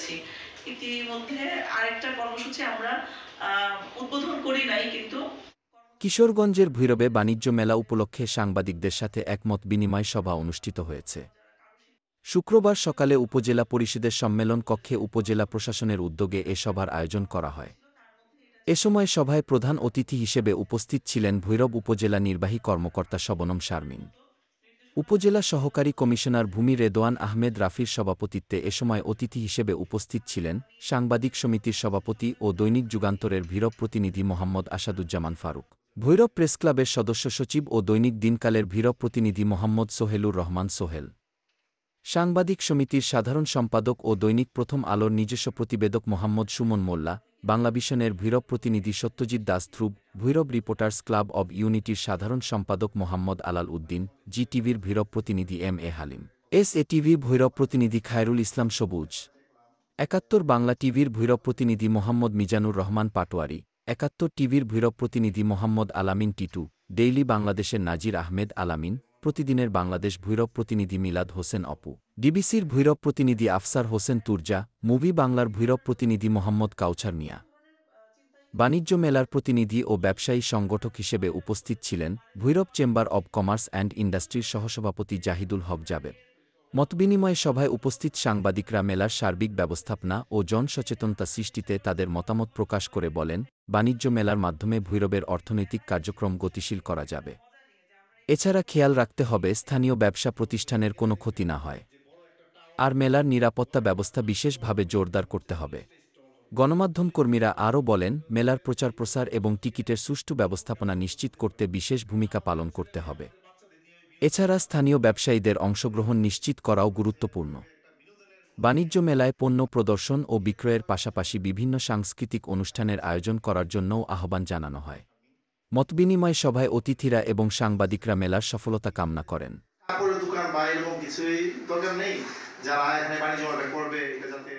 যাচ্ছি। ইতিমধ্যে আরেকটা কর্মসূচি আমরা উদ্বোধন করি নাই কিন্তু কিশোরগঞ্জের ভৈরবে বাণিজ্য মেলা উপলক্ষে সাংবাদিকদের সাথে একমত বিনিময় সভা অনুষ্ঠিত হয়েছে। শুক্রবার সকালে উপজেলা পরিষদের সম্মেলন কক্ষে উপজেলা প্রশাসনের উদ্যোগে এ সভার আয়োজন করা হয়। এ সময় সভায় প্রধান অতিথি হিসেবে উপস্থিত ছিলেন ভৈরব উপজেলা নির্বাহী কর্মকর্তা শবনম শারমিন। উপজেলা সহকারী কমিশনার ভূমি রেদোয়ান আহমেদ রাফির সভাপতিত্বে এ সময় অতিথি হিসেবে উপস্থিত ছিলেন সাংবাদিক সমিতির সভাপতি ও দৈনিক যুগান্তরের ভৈরব প্রতিনিধি মোহাম্মদ আসাদুজ্জামান ফারুক, ভৈরব প্রেসক্লাবের সদস্য সচিব ও দৈনিক দিনকালের ভৈরব প্রতিনিধি মোহাম্মদ সোহেলুর রহমান সোহেল, সাংবাদিক সমিতির সাধারণ সম্পাদক ও দৈনিক প্রথম আলোর নিজস্ব প্রতিবেদক মোহাম্মদ সুমন মোল্লা, বাংলাভিশনের ভৈরব প্রতিনিধি Satyajit Das Dhruba, Bhairab reporters club of ইউনিটির সাধারণ সম্পাদক মোহাম্মদ আলাল উদ্দিন, জি টিভির ভৈরব প্রতিনিধি M A Halim, S A TV Bhairab প্রতিনিধি খায়রুল ইসলাম সবুজ, ৭১ বাংলা টিভির ভৈরব প্রতিনিধি মোহাম্মদ মিজানুর রহমান পাটোয়ারি, ৭১ টিভির ভৈরব প্রতিনিধি মোহাম্মদ আলামিন টিটু, ডেইলি বাংলাদেশের নাজির আহমেদ আলামিন, প্রতিদিনের বাংলাদেশ ভৈরব প্রতিনিধি মিলাদ হোসেন অপু, ডিবিসির ভৈরব প্রতিনিধি আফসার হোসেন তুরজা, মুভি বাংলার ভৈরব প্রতিনিধি মোহাম্মদ কাউছার মিয়া। বাণিজ্য মেলার প্রতিনিধি ও ব্যবসায়ী সংগঠক হিসেবে উপস্থিত ছিলেন Bhairab chamber of commerce and ইন্ডাস্ট্রির সহসভাপতি জাহিদুল হক জাবের। মতবিনিময় সভায় উপস্থিত সাংবাদিকরা মেলার সার্বিক ব্যবস্থাপনা ও জনসচেতনতা সৃষ্টিতে তাদের মতামত প্রকাশ করে বলেন, বাণিজ্য মেলার মাধ্যমে ভৈরবের অর্থনৈতিক কার্যক্রম গতিশীল করা যাবে। এছাড়া খেয়াল রাখতে হবে স্থানীয় ব্যবসা প্রতিষ্ঠানের কোনো ক্ষতি না হয়। আর মেলার নিরাপত্তা ব্যবস্থা বিশেষভাবে জোরদার করতে হবে। গণমাধ্যম কর্মীরা আরও বলেন, মেলার প্রচার প্রসার এবং টিকিটের সুষ্ঠু ব্যবস্থাপনা নিশ্চিত করতে বিশেষ ভূমিকা পালন করতে হবে। এছাড়া স্থানীয় ব্যবসায়ীদের অংশগ্রহণ নিশ্চিত করাও গুরুত্বপূর্ণ। বাণিজ্য মেলায় পণ্য প্রদর্শন ও বিক্রয়ের পাশাপাশি বিভিন্ন সাংস্কৃতিক অনুষ্ঠানের আয়োজন করার জন্যও আহ্বান জানানো হয়। মতবিনিময় সভায় অতিথিরা এবং সাংবাদিকরা মেলার সফলতা কামনা করেন। কাপড়ের দোকান বা এরকম কিছুই দরকার নেই, যারা এখানে বাণিজ্য মেলা করবে এটা যাতে